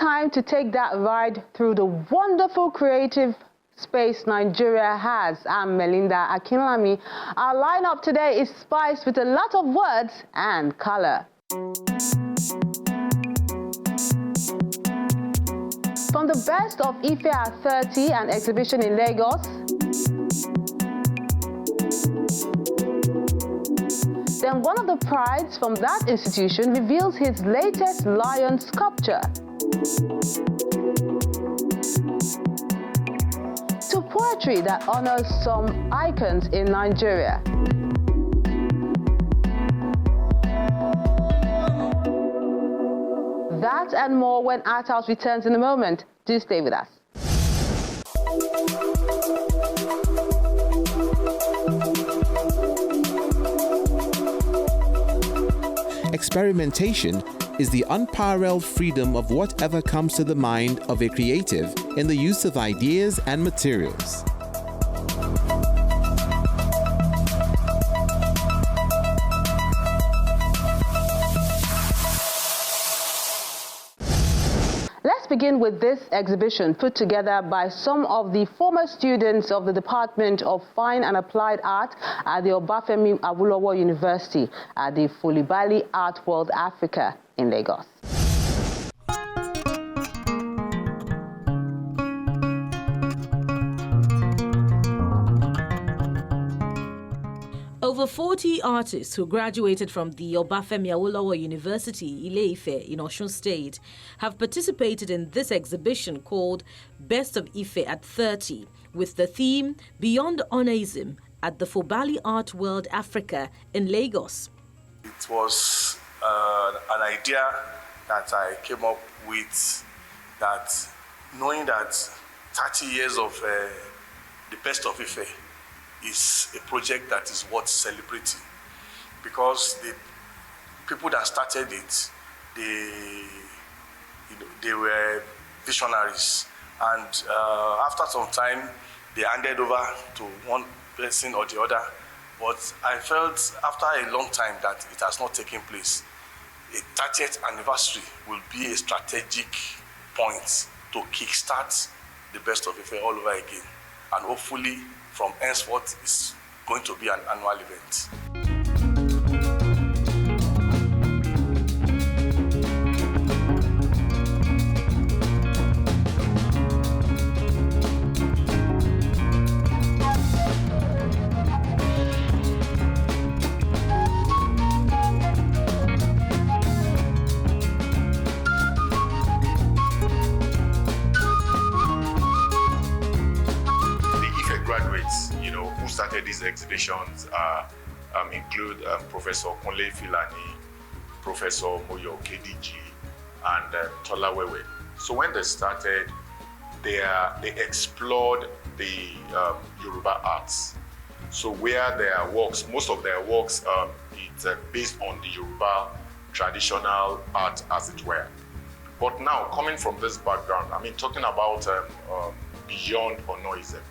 time to take that ride through the wonderful creative space Nigeria has. I'm Melinda Akinlami. Our lineup today is spiced with a lot of words and color. From the best of Ife at 30, an exhibition in Lagos, then one of the prides from that institution reveals his latest lion sculpture. To poetry that honors some icons in Nigeria. That and more when Art House returns in a moment. Do stay with us. Experimentation is the unparalleled freedom of whatever comes to the mind of a creative in the use of ideas and materials. Let's begin with this exhibition put together by some of the former students of the Department of Fine and Applied Art at the Obafemi Awolowo University at the Folibali Art World Africa in Lagos. Over 40 artists who graduated from the Obafemi Awolowo University, Ile-Ife, in Osun State, have participated in this exhibition called Best of Ife at 30, with the theme Beyond Honorism at the Folibali Art World Africa in Lagos. It was an idea that I came up with, that knowing that 30 years of the Best of Ife is a project that is worth celebrating, because the people that started it, they were visionaries, and after some time they handed over to one person or the other. But I felt after a long time that it has not taken place. A 30th anniversary will be a strategic point to kickstart the Best of Ife all over again, and hopefully from henceforth it's going to be an annual event. Started these exhibitions include Professor Kunle Filani, Professor Moyo Kediji, and Tola Wewe. So when they started, they explored the Yoruba arts. So where their works, most of their works, it's based on the Yoruba traditional art, as it were. But now, coming from this background, I mean, talking about beyond honorism,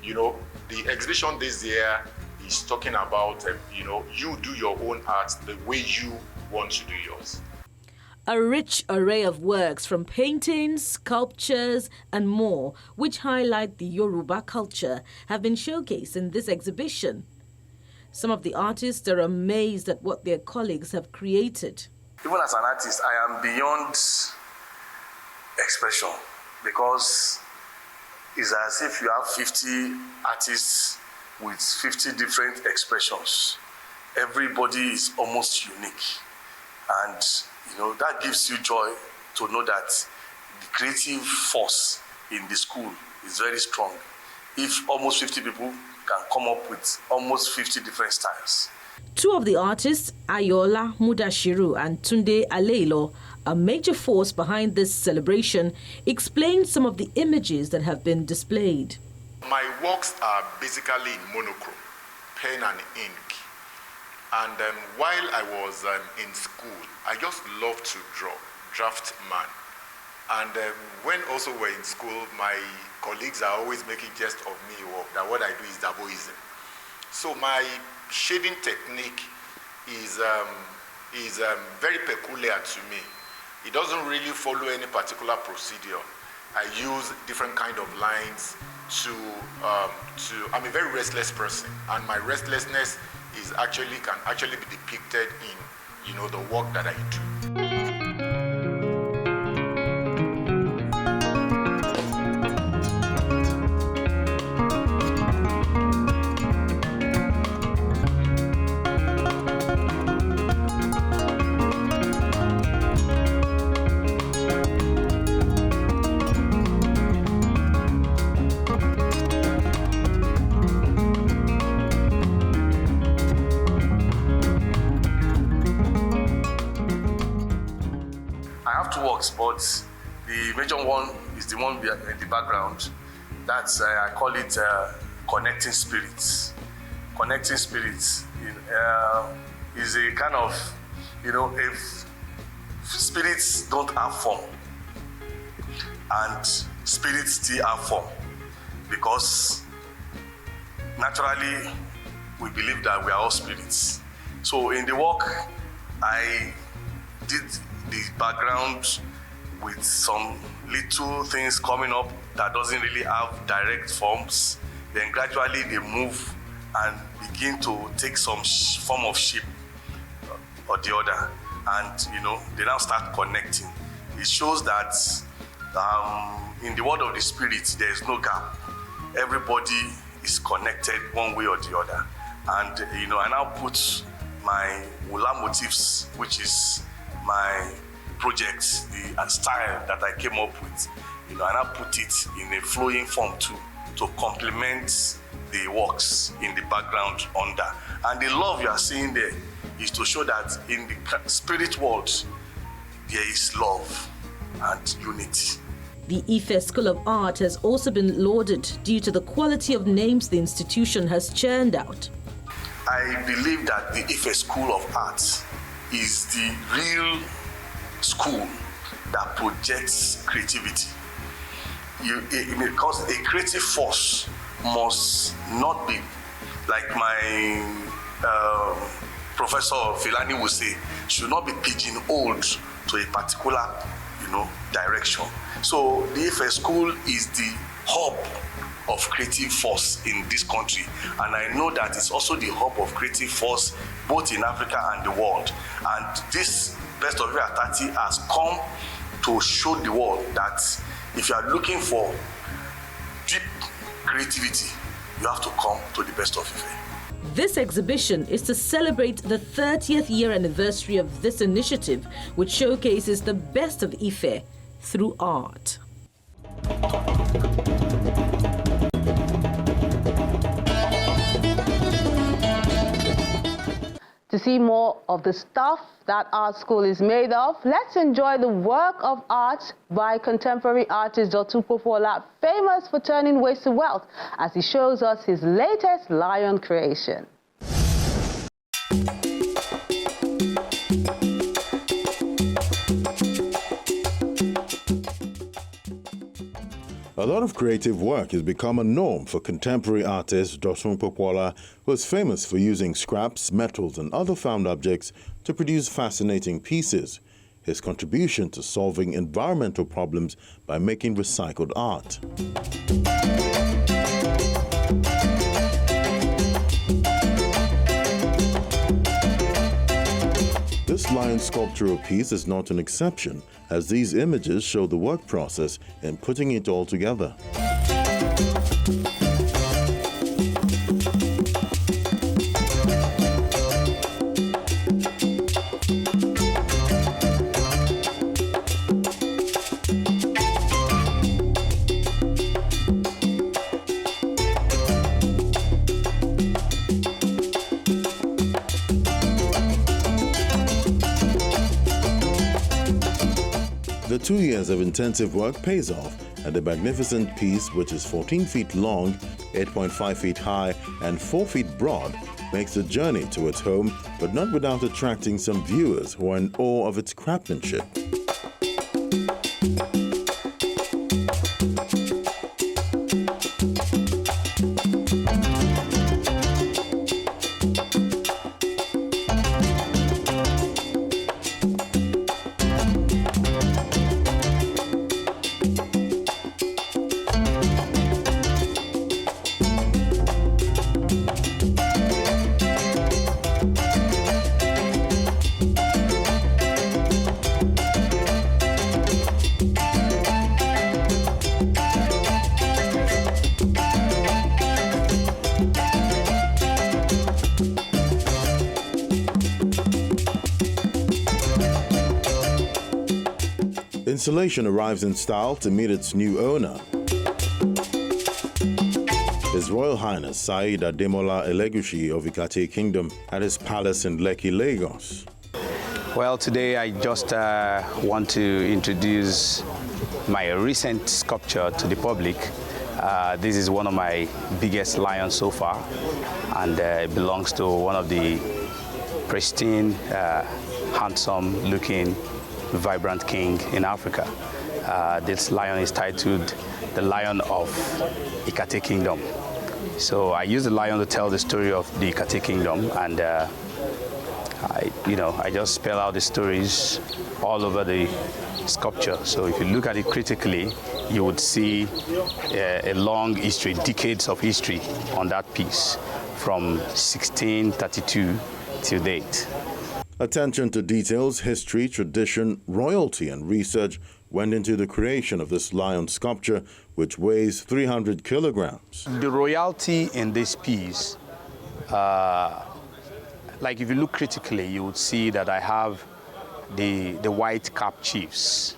you know, the exhibition this year is talking about, you do your own art the way you want to do yours. A rich array of works from paintings, sculptures, and more, which highlight the Yoruba culture, have been showcased in this exhibition. Some of the artists are amazed at what their colleagues have created. Even as an artist, I am beyond expression, because it's as if you have 50 artists with 50 different expressions. Everybody is almost unique. And that gives you joy to know that the creative force in the school is very strong. If almost 50 people can come up with almost 50 different styles. Two of the artists, Ayola Mudashiru and Tunde Aleilo, a major force behind this celebration, explained some of the images that have been displayed. My works are basically in monochrome, pen and ink. And while I was in school, I just loved to draw, draftman. And when also we're in school, my colleagues are always making jest of me that what I do is daboism. So my shading technique is very peculiar to me. It doesn't really follow any particular procedure. I use different kind of lines I'm a very restless person, and my restlessness can actually be depicted in, the work that I do. But the major one is the one in the background. That's I call it connecting spirits. Connecting spirits is a kind of, if spirits don't have form and spirits still have form, because naturally we believe that we are all spirits. So in the work, I did the background with some little things coming up that doesn't really have direct forms. Then gradually they move and begin to take some form of shape or the other. And, they now start connecting. It shows that in the world of the spirit, there is no gap. Everybody is connected one way or the other. And, I now put my Wula motifs, which is my project, the style that I came up with, and I put it in a flowing form too, to complement the works in the background under. And the love you are seeing there is to show that in the spirit world, there is love and unity. The Ife School of Art has also been lauded due to the quality of names the institution has churned out. I believe that the Ife School of Art is the real school that projects creativity. Because a creative force must not be, like my Professor Filani would say, should not be pigeonholed to a particular, direction. So the Ife School is the hub of creative force in this country, and I know that it's also the hub of creative force both in Africa and the world. And this Best of Ife 30 has come to show the world that if you are looking for deep creativity, you have to come to the Best of Ife. This exhibition is to celebrate the 30th year anniversary of this initiative, which showcases the best of Ife through art. To see more of the stuff that art school is made of, let's enjoy the work of art by contemporary artist Dotun Popola, famous for turning waste to wealth, as he shows us his latest lion creation. A lot of creative work has become a norm for contemporary artist Dotun Popola, who is famous for using scraps, metals and other found objects to produce fascinating pieces. His contribution to solving environmental problems by making recycled art. This lion sculptural piece is not an exception, as these images show the work process in putting it all together. The 2 years of intensive work pays off, and the magnificent piece, which is 14 feet long, 8.5 feet high, and 4 feet broad, makes the journey to its home, but not without attracting some viewers who are in awe of its craftsmanship. constellation arrives in style to meet its new owner. His Royal Highness Said Ademola Elegushi of Ikate Kingdom at his palace in Lekki, Lagos. Well, today I just want to introduce my recent sculpture to the public. This is one of my biggest lions so far, and it belongs to one of the pristine, handsome-looking, vibrant king in Africa. This lion is titled the Lion of Ikate Kingdom. So I use the lion to tell the story of the Ikate Kingdom, and I just spell out the stories all over the sculpture. So if you look at it critically, you would see a long history, decades of history on that piece from 1632 till date. Attention to details, history, tradition, royalty, and research went into the creation of this lion sculpture, which weighs 300 kilograms. The royalty in this piece, like if you look critically, you would see that I have the white cap chiefs.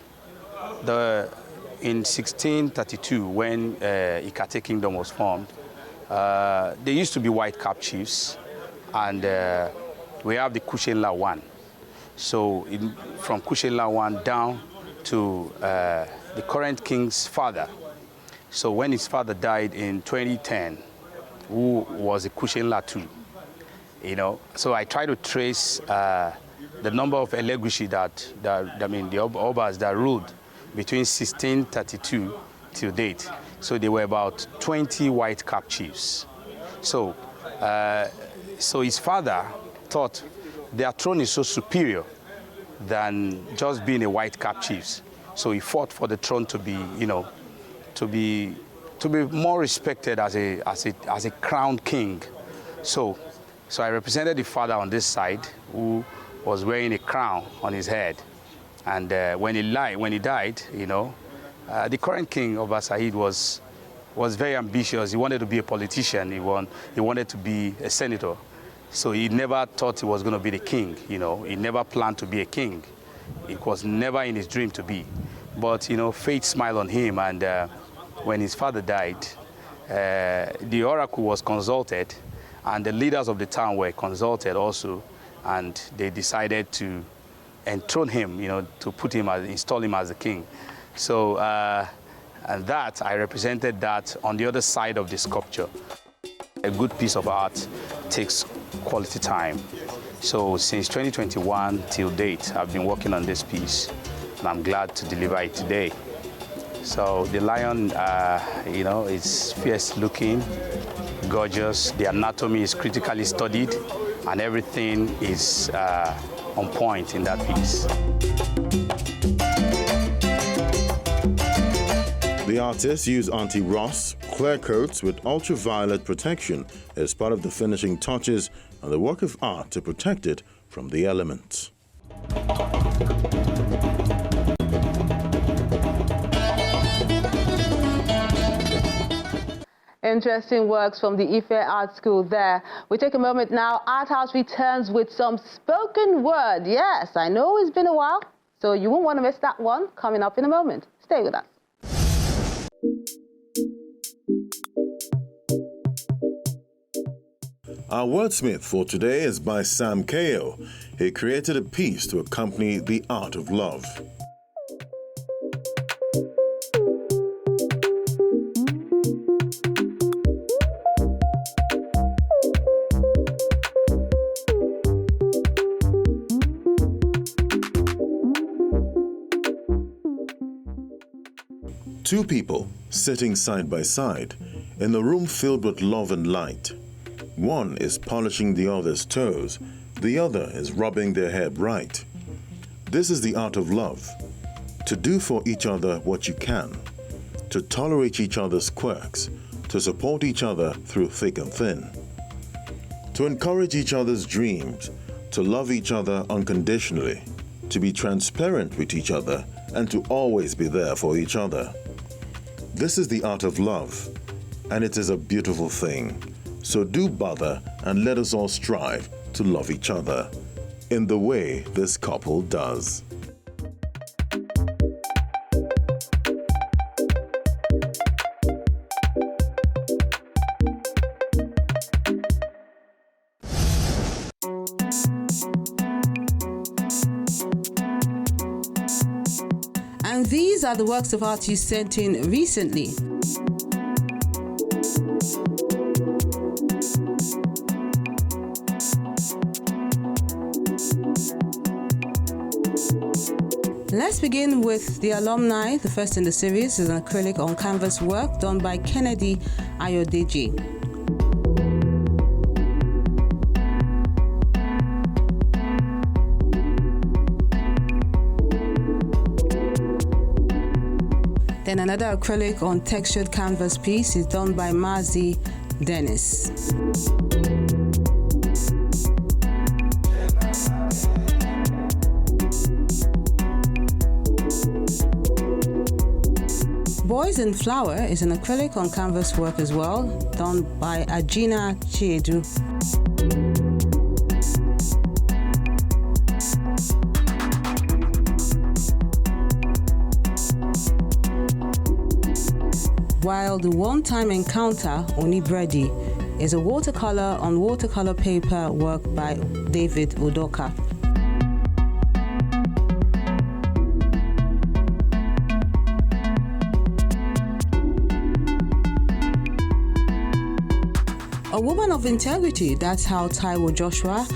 In 1632, when Ikate Kingdom was formed, there used to be white cap chiefs, and we have the Kushenla one. So from Kushenla one down to the current king's father. So when his father died in 2010, who was a Kushenla two, so I try to trace the number of Elegushi the Obas that ruled between 1632 till date. So there were about 20 white cap chiefs. So his father thought their throne is so superior than just being a white cap chief. So he fought for the throne to be, to be more respected as a crowned king. So I represented the father on this side, who was wearing a crown on his head. And when he died, the current king of Said was very ambitious. He wanted to be a politician. He wanted to be a senator. So he never thought he was going to be the king. He never planned to be a king. It was never in his dream to be. But fate smiled on him, and when his father died, the oracle was consulted, and the leaders of the town were consulted also, and they decided to enthrone him, to install him as the king. So, and that, I represented that on the other side of the sculpture. A good piece of art takes quality time. So since 2021 till date, I've been working on this piece, and I'm glad to deliver it today. So the lion, is fierce looking, gorgeous. The anatomy is critically studied, and everything is on point in that piece. The artists use anti-rust, clear coats with ultraviolet protection as part of the finishing touches and the work of art to protect it from the elements. Interesting works from the Ife Art School there. We take a moment now. Art House returns with some spoken word. Yes, I know it's been a while, so you won't want to miss that one coming up in a moment. Stay with us. Our wordsmith for today is by Sam Kao. He created a piece to accompany the art of love. Two people sitting side by side in a room filled with love and light. One is polishing the other's toes, the other is rubbing their hair bright. This is the art of love, to do for each other what you can, to tolerate each other's quirks, to support each other through thick and thin, to encourage each other's dreams, to love each other unconditionally, to be transparent with each other, and to always be there for each other. This is the art of love, and it is a beautiful thing. So do bother and let us all strive to love each other in the way this couple does. And these are the works of art you sent in recently. Let's begin with the alumni. The first in the series is an acrylic on canvas work done by Kennedy Ayodeji. Then another acrylic on textured canvas piece is done by Mazi Dennis. Boys in Flower is an acrylic on canvas work as well, done by Ajina Chiedu. While the one-time encounter, Onibredi, is a watercolor on watercolor paper work by David Udoka. A woman of integrity, that's how Taiwo Joshua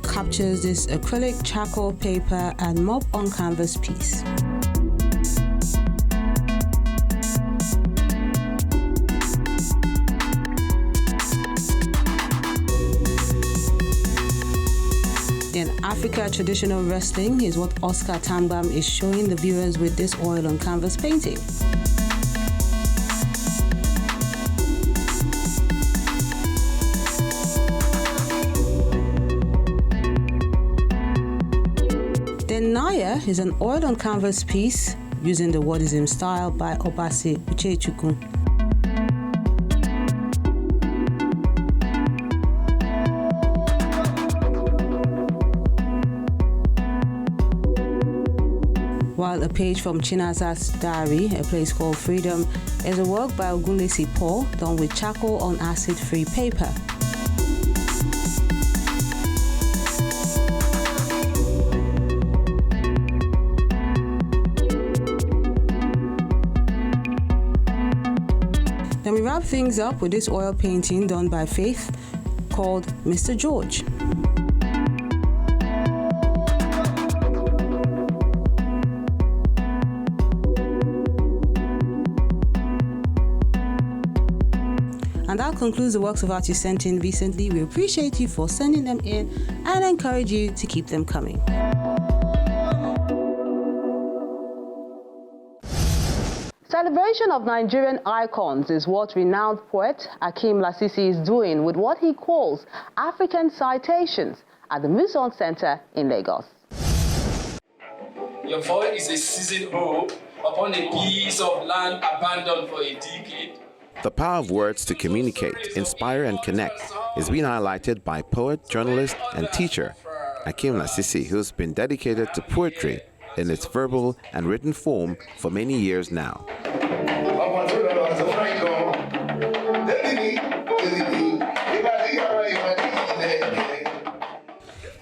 captures this acrylic, charcoal paper, and mop on canvas piece. In Africa Traditional Wrestling is what Oscar Tambam is showing the viewers with this oil on canvas painting. Then Naya is an oil on canvas piece using the Wadism style by Obasi Uchechukwu. While a page from Chinaza's diary, A Place Called Freedom, is a work by Ogunlesi Paul done with charcoal on acid-free paper. Then we wrap things up with this oil painting done by Faith called Mr. George. And that concludes the works of art you sent in recently. We appreciate you for sending them in and encourage you to keep them coming. Celebration of Nigerian icons is what renowned poet Akeem Lasisi is doing with what he calls African Citations at the Muson Center in Lagos. Your voice is a seasoned hope upon a piece of land abandoned for a decade. The power of words to communicate, inspire, and connect is being highlighted by poet, journalist, and teacher Akeem Lasisi, who's been dedicated to poetry in its verbal and written form for many years now.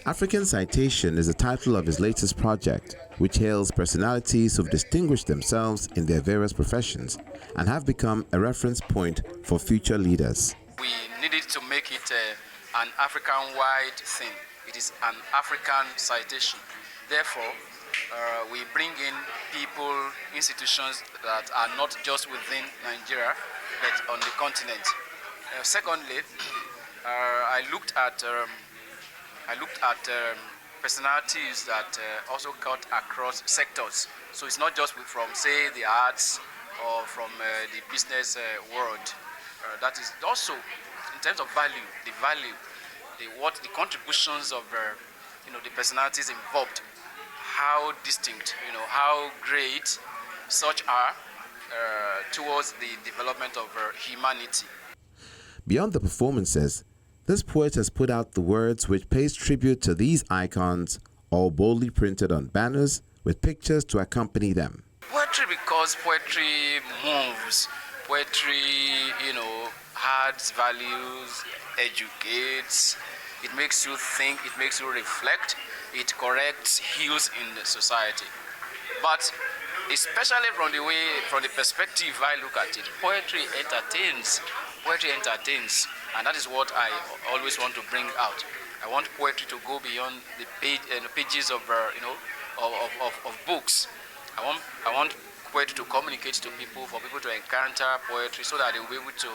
African Citation is the title of his latest project, which hails personalities who've distinguished themselves in their various professions and have become a reference point for future leaders. We needed to make it an African-wide thing. It is an African citation. Therefore, we bring in people, institutions that are not just within Nigeria, but on the continent. Secondly, I looked at personalities that also cut across sectors. So it's not just from, say, the arts or from the business world. That is also, in terms of value, the contributions of the personalities involved, how distinct, how great such are towards the development of humanity. Beyond the performances, this poet has put out the words which pays tribute to these icons, all boldly printed on banners with pictures to accompany them. Poetry, because poetry moves, poetry, adds values, educates, it makes you think, it makes you reflect, it corrects, heals in the society. But especially from the perspective I look at it. Poetry entertains, and that is what I always want to bring out. I want poetry to go beyond the pages of of books. I want poetry to communicate to people, for people to encounter poetry, so that they will be able to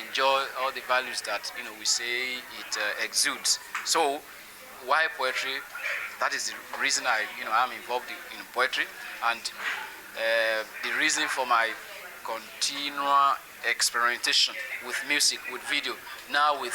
enjoy all the values that we say it exudes. So why poetry? That is the reason I'm involved in poetry, and the reason for my continual experimentation with music, with video, now with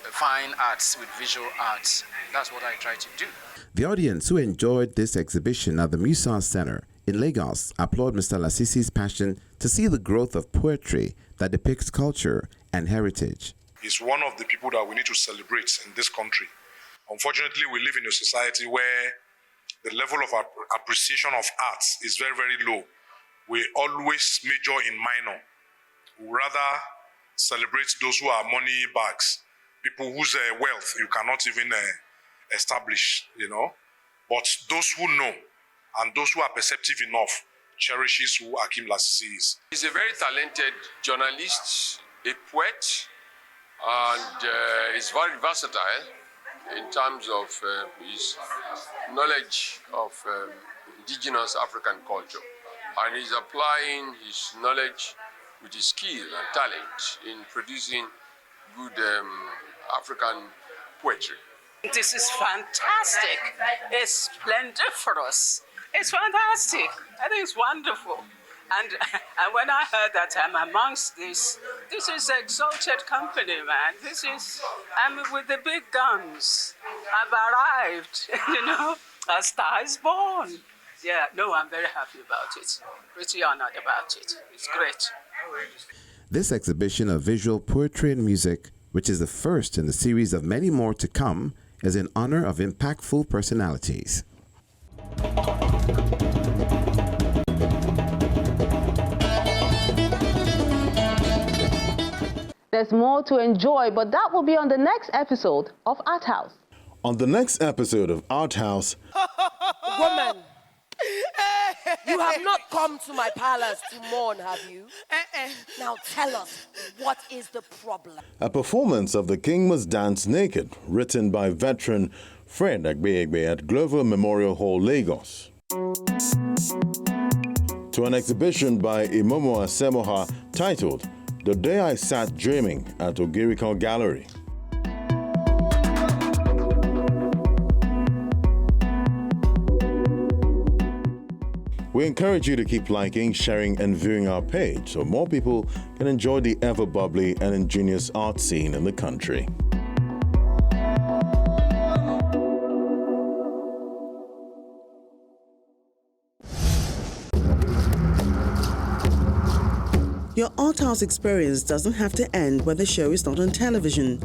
fine arts, with visual arts. That's what I try to do. The audience who enjoyed this exhibition at the Musa Center in Lagos applaud Mr. Lasisi's passion to see the growth of poetry that depicts culture and heritage. He's one of the people that we need to celebrate in this country. Unfortunately, we live in a society where the level of appreciation of arts is very, very low. We always major in minor. We rather celebrate those who are money bags, people whose wealth you cannot even establish, But those who know and those who are perceptive enough cherishes who Hakeem Lasisi is. He's a very talented journalist, a poet, and he's very versatile in terms of his knowledge of indigenous African culture. And he's applying his knowledge with his skill and talent in producing good African poetry. This is fantastic. It's splendiferous. It's fantastic. I think it's wonderful. And when I heard that I'm amongst this is exalted company, man. I'm with the big guns. I've arrived, a star is born. Yeah, no, I'm very happy about it. Pretty honored about it. It's great. This exhibition of visual poetry and music, which is the first in the series of many more to come, is in honor of impactful personalities. There's more to enjoy, but that will be on the next episode of Art House. On the next episode of Art House... Woman, you have not come to my palace to mourn, have you? Now tell us, what is the problem? A performance of The King Must Dance Naked, written by veteran Fred Agbeegbe at Glover Memorial Hall, Lagos. To an exhibition by Imomo Asemoha titled The Day I Sat Dreaming at Ogiriko Gallery. We encourage you to keep liking, sharing, and viewing our page so more people can enjoy the ever-bubbly and ingenious art scene in the country. Your Art House experience doesn't have to end when the show is not on television.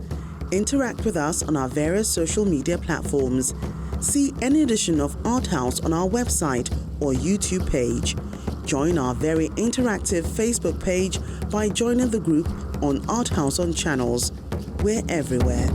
Interact with us on our various social media platforms. See any edition of Art House on our website or YouTube page. Join our very interactive Facebook page by joining the group on Art House on Channels. We're everywhere.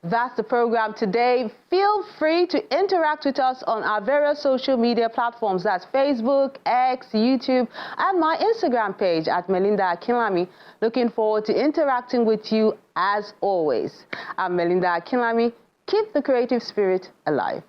That's the program today. Feel free to interact with us on our various social media platforms. That's Facebook, X, YouTube, and my Instagram page at Melinda Akinlami. Looking forward to interacting with you as always. I'm Melinda Akinlami. Keep the creative spirit alive.